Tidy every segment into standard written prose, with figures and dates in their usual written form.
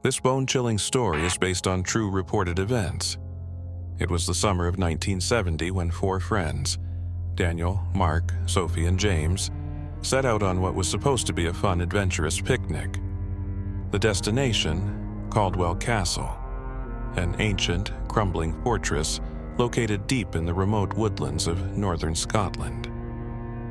This bone-chilling story is based on true reported events. It was the summer of 1970 when four friends, Daniel, Mark, Sophie, and James, set out on what was supposed to be a fun, adventurous picnic. The destination, Caldwell Castle, an ancient, crumbling fortress located deep in the remote woodlands of northern Scotland.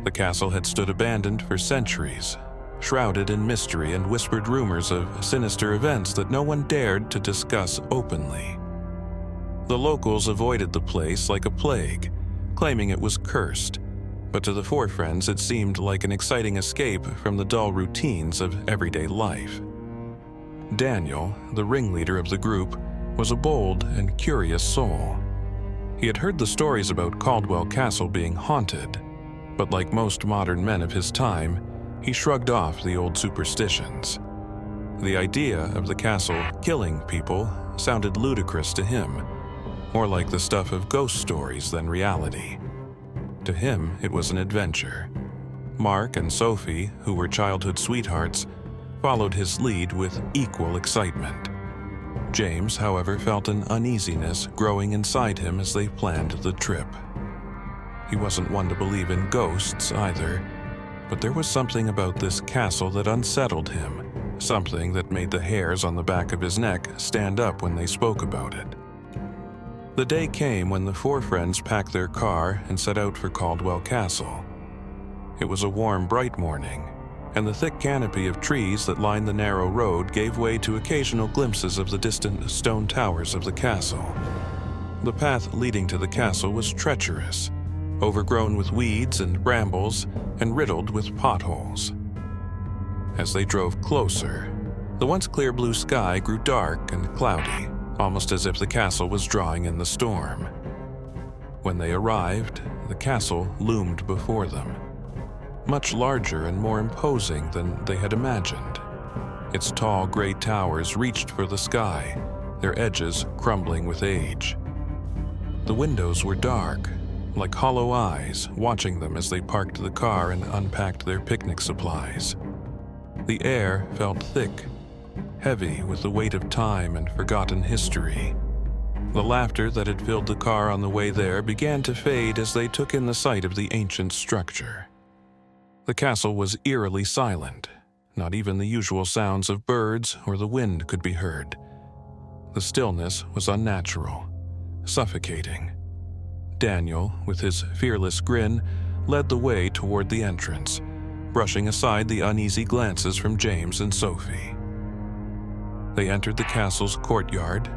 The castle had stood abandoned for centuries, shrouded in mystery and whispered rumors of sinister events that no one dared to discuss openly. The locals avoided the place like a plague, claiming it was cursed, but to the four friends it seemed like an exciting escape from the dull routines of everyday life. Daniel, the ringleader of the group, was a bold and curious soul. He had heard the stories about Caldwell Castle being haunted, but like most modern men of his time, he shrugged off the old superstitions. The idea of the castle killing people sounded ludicrous to him, more like the stuff of ghost stories than reality. To him, it was an adventure. Mark and Sophie, who were childhood sweethearts, followed his lead with equal excitement. James, however, felt an uneasiness growing inside him as they planned the trip. He wasn't one to believe in ghosts either, but there was something about this castle that unsettled him, something that made the hairs on the back of his neck stand up when they spoke about it. The day came when the four friends packed their car and set out for Caldwell Castle. It was a warm, bright morning, and the thick canopy of trees that lined the narrow road gave way to occasional glimpses of the distant stone towers of the castle. The path leading to the castle was treacherous, overgrown with weeds and brambles, and riddled with potholes. As they drove closer, the once clear blue sky grew dark and cloudy, almost as if the castle was drawing in the storm. When they arrived, the castle loomed before them, much larger and more imposing than they had imagined. Its tall gray towers reached for the sky, their edges crumbling with age. The windows were dark, like hollow eyes watching them as they parked the car and unpacked their picnic supplies. The air felt thick, heavy with the weight of time and forgotten history. The laughter that had filled the car on the way there began to fade as they took in the sight of the ancient structure. The castle was eerily silent. Not even the usual sounds of birds or the wind could be heard. The stillness was unnatural, suffocating. Daniel, with his fearless grin, led the way toward the entrance, brushing aside the uneasy glances from James and Sophie. They entered the castle's courtyard,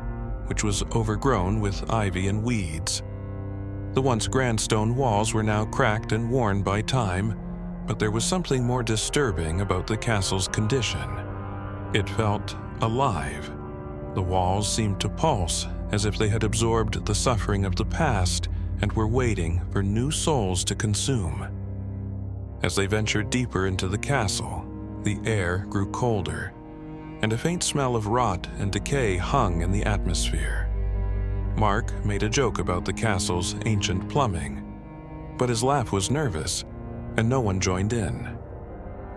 which was overgrown with ivy and weeds. The once grand stone walls were now cracked and worn by time, but there was something more disturbing about the castle's condition. It felt alive. The walls seemed to pulse, as if they had absorbed the suffering of the past and were waiting for new souls to consume. As they ventured deeper into the castle, the air grew colder, and a faint smell of rot and decay hung in the atmosphere. Mark made a joke about the castle's ancient plumbing, but his laugh was nervous, and no one joined in.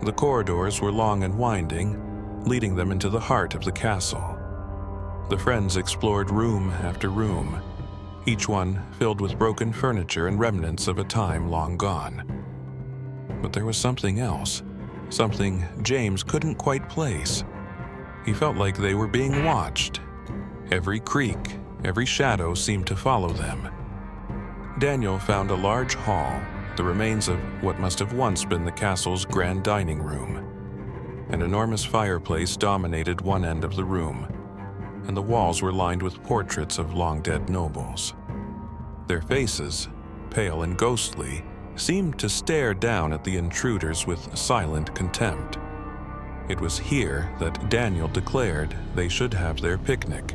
The corridors were long and winding, leading them into the heart of the castle. The friends explored room after room, each one filled with broken furniture and remnants of a time long gone. But there was something else, something James couldn't quite place. He felt like they were being watched. Every creak, every shadow seemed to follow them. Daniel found a large hall, the remains of what must have once been the castle's grand dining room. An enormous fireplace dominated one end of the room, and the walls were lined with portraits of long-dead nobles. Their faces, pale and ghostly, seemed to stare down at the intruders with silent contempt. It was here that Daniel declared they should have their picnic,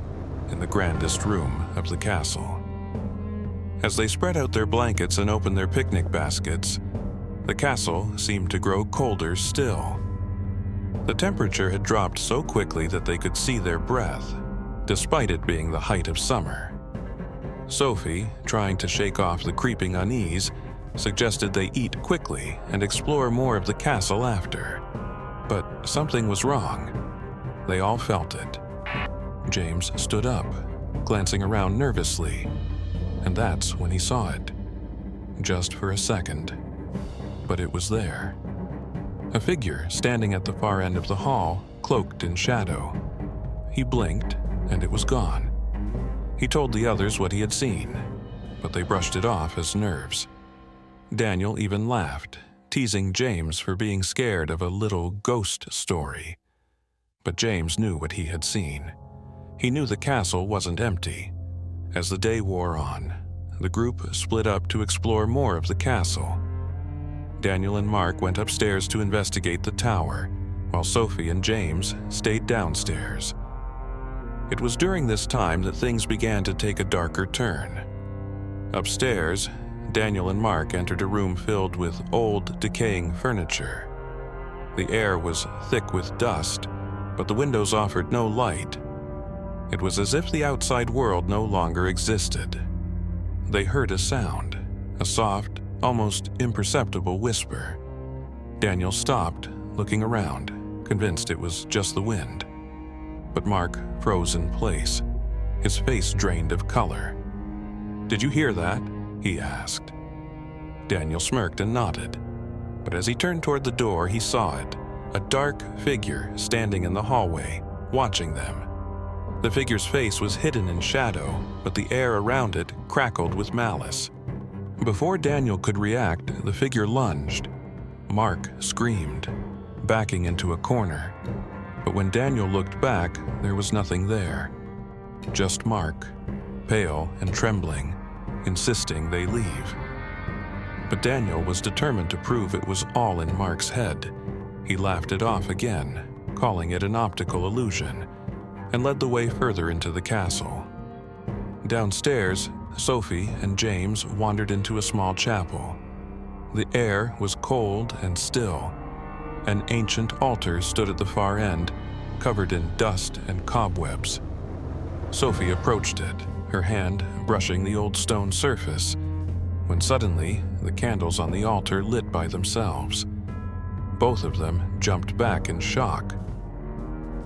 in the grandest room of the castle. As they spread out their blankets and opened their picnic baskets, the castle seemed to grow colder still. The temperature had dropped so quickly that they could see their breath, despite it being the height of summer. Sophie, trying to shake off the creeping unease, suggested they eat quickly and explore more of the castle after. But something was wrong. They all felt it. James stood up, glancing around nervously, and that's when he saw it. Just for a second. But it was there. A figure standing at the far end of the hall, cloaked in shadow. He blinked, and it was gone. He told the others what he had seen, but they brushed it off as nerves. Daniel even laughed, teasing James for being scared of a little ghost story. But James knew what he had seen. He knew the castle wasn't empty. As the day wore on, the group split up to explore more of the castle. Daniel and Mark went upstairs to investigate the tower, while Sophie and James stayed downstairs. It was during this time that things began to take a darker turn. Upstairs, Daniel and Mark entered a room filled with old, decaying furniture. The air was thick with dust, but the windows offered no light. It was as if the outside world no longer existed. They heard a sound, a soft, almost imperceptible whisper. Daniel stopped, looking around, convinced it was just the wind. But Mark froze in place, his face drained of color. "Did you hear that?" he asked. Daniel smirked and nodded, but as he turned toward the door, he saw it, a dark figure standing in the hallway, watching them. The figure's face was hidden in shadow, but the air around it crackled with malice. Before Daniel could react, the figure lunged. Mark screamed, backing into a corner. But when Daniel looked back, there was nothing there. Just Mark, pale and trembling, insisting they leave. But Daniel was determined to prove it was all in Mark's head. He laughed it off again, calling it an optical illusion, and led the way further into the castle. Downstairs, Sophie and James wandered into a small chapel. The air was cold and still. An ancient altar stood at the far end, covered in dust and cobwebs. Sophie approached it, her hand brushing the old stone surface, when suddenly the candles on the altar lit by themselves. Both of them jumped back in shock.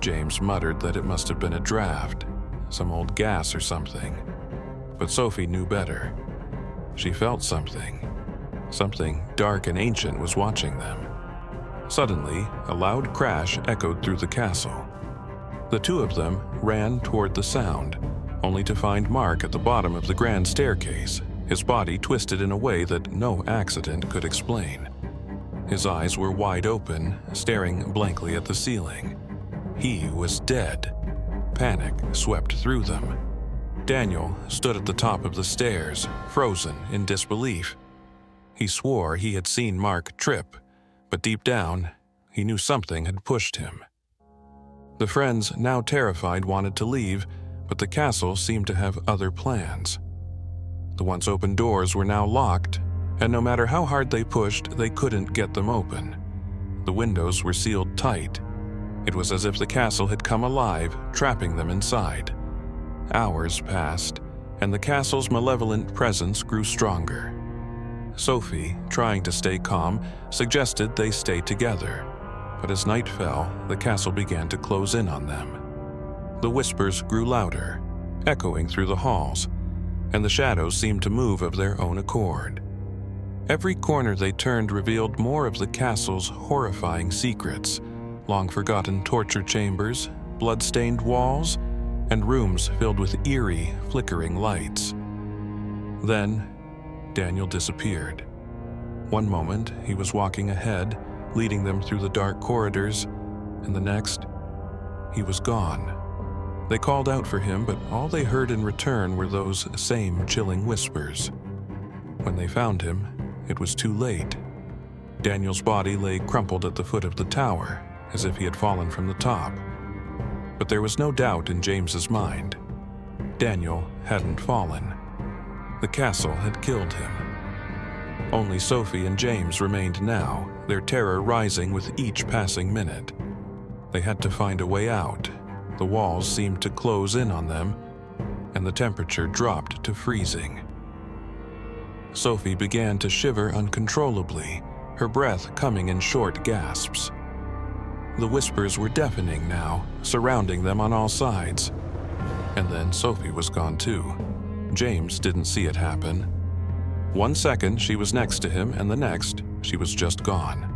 James muttered that it must have been a draft, some old gas or something. But Sophie knew better. She felt something. Something dark and ancient was watching them. Suddenly, a loud crash echoed through the castle. The two of them ran toward the sound, only to find Mark at the bottom of the grand staircase, his body twisted in a way that no accident could explain. His eyes were wide open, staring blankly at the ceiling. He was dead. Panic swept through them. Daniel stood at the top of the stairs, frozen in disbelief. He swore he had seen Mark trip, but deep down, he knew something had pushed him. The friends, now terrified, wanted to leave, but the castle seemed to have other plans. The once open doors were now locked, and no matter how hard they pushed, they couldn't get them open. The windows were sealed tight. It was as if the castle had come alive, trapping them inside. Hours passed, and the castle's malevolent presence grew stronger. Sophie, trying to stay calm, suggested they stay together. But as night fell, the castle began to close in on them. The whispers grew louder, echoing through the halls, and the shadows seemed to move of their own accord. Every corner they turned revealed more of the castle's horrifying secrets, long-forgotten torture chambers, blood-stained walls, and rooms filled with eerie, flickering lights. Then, Daniel disappeared. One moment, he was walking ahead, leading them through the dark corridors, and the next, he was gone. They called out for him, but all they heard in return were those same chilling whispers. When they found him, it was too late. Daniel's body lay crumpled at the foot of the tower, as if he had fallen from the top. But there was no doubt in James's mind. Daniel hadn't fallen. The castle had killed him. Only Sophie and James remained now, their terror rising with each passing minute. They had to find a way out. The walls seemed to close in on them, and the temperature dropped to freezing. Sophie began to shiver uncontrollably, her breath coming in short gasps. The whispers were deafening now, surrounding them on all sides. And then Sophie was gone too. James didn't see it happen. 1 second she was next to him, and the next she was just gone.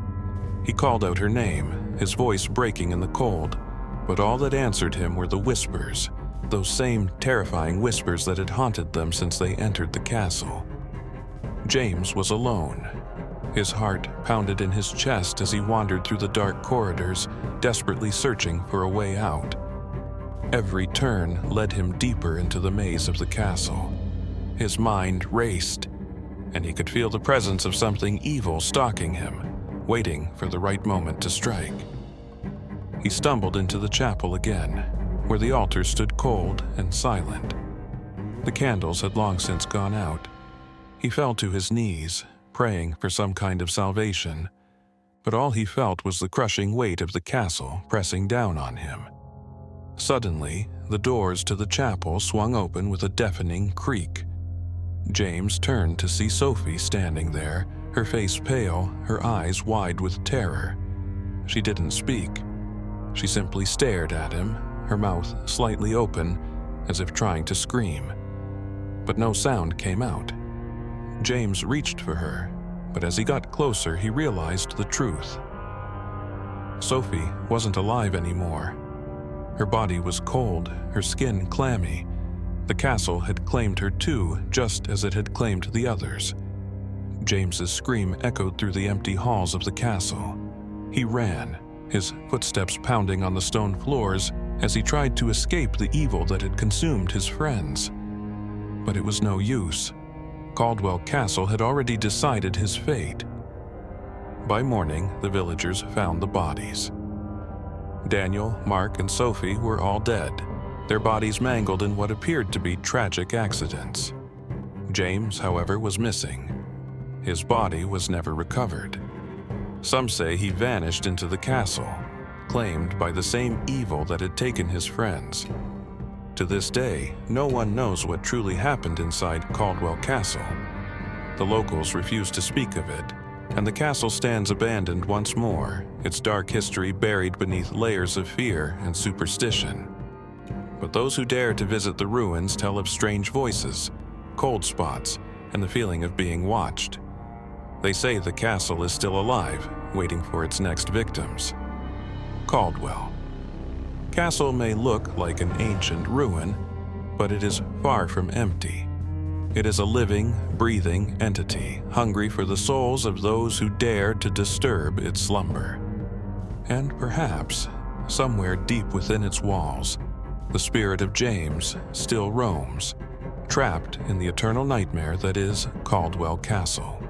He called out her name, his voice breaking in the cold, but all that answered him were the whispers, those same terrifying whispers that had haunted them since they entered the castle. James was alone. His heart pounded in his chest as he wandered through the dark corridors, desperately searching for a way out. Every turn led him deeper into the maze of the castle. His mind raced, and he could feel the presence of something evil stalking him, waiting for the right moment to strike. He stumbled into the chapel again, where the altar stood cold and silent. The candles had long since gone out. He fell to his knees, praying for some kind of salvation, but all he felt was the crushing weight of the castle pressing down on him. Suddenly, the doors to the chapel swung open with a deafening creak. James turned to see Sophie standing there, her face pale, her eyes wide with terror. She didn't speak. She simply stared at him, her mouth slightly open, as if trying to scream. But no sound came out. James reached for her, but as he got closer, he realized the truth. Sophie wasn't alive anymore. Her body was cold, her skin clammy. The castle had claimed her too, just as it had claimed the others. James's scream echoed through the empty halls of the castle. He ran, his footsteps pounding on the stone floors as he tried to escape the evil that had consumed his friends. But it was no use. Caldwell Castle had already decided his fate. By morning, the villagers found the bodies. Daniel, Mark, and Sophie were all dead, their bodies mangled in what appeared to be tragic accidents. James, however, was missing. His body was never recovered. Some say he vanished into the castle, claimed by the same evil that had taken his friends. To this day, no one knows what truly happened inside Caldwell Castle. The locals refuse to speak of it, and the castle stands abandoned once more, its dark history buried beneath layers of fear and superstition. But those who dare to visit the ruins tell of strange voices, cold spots, and the feeling of being watched. They say the castle is still alive, waiting for its next victims. Caldwell. Castle may look like an ancient ruin, but it is far from empty. It is a living, breathing entity, hungry for the souls of those who dare to disturb its slumber. And perhaps, somewhere deep within its walls, the spirit of James still roams, trapped in the eternal nightmare that is Caldwell Castle.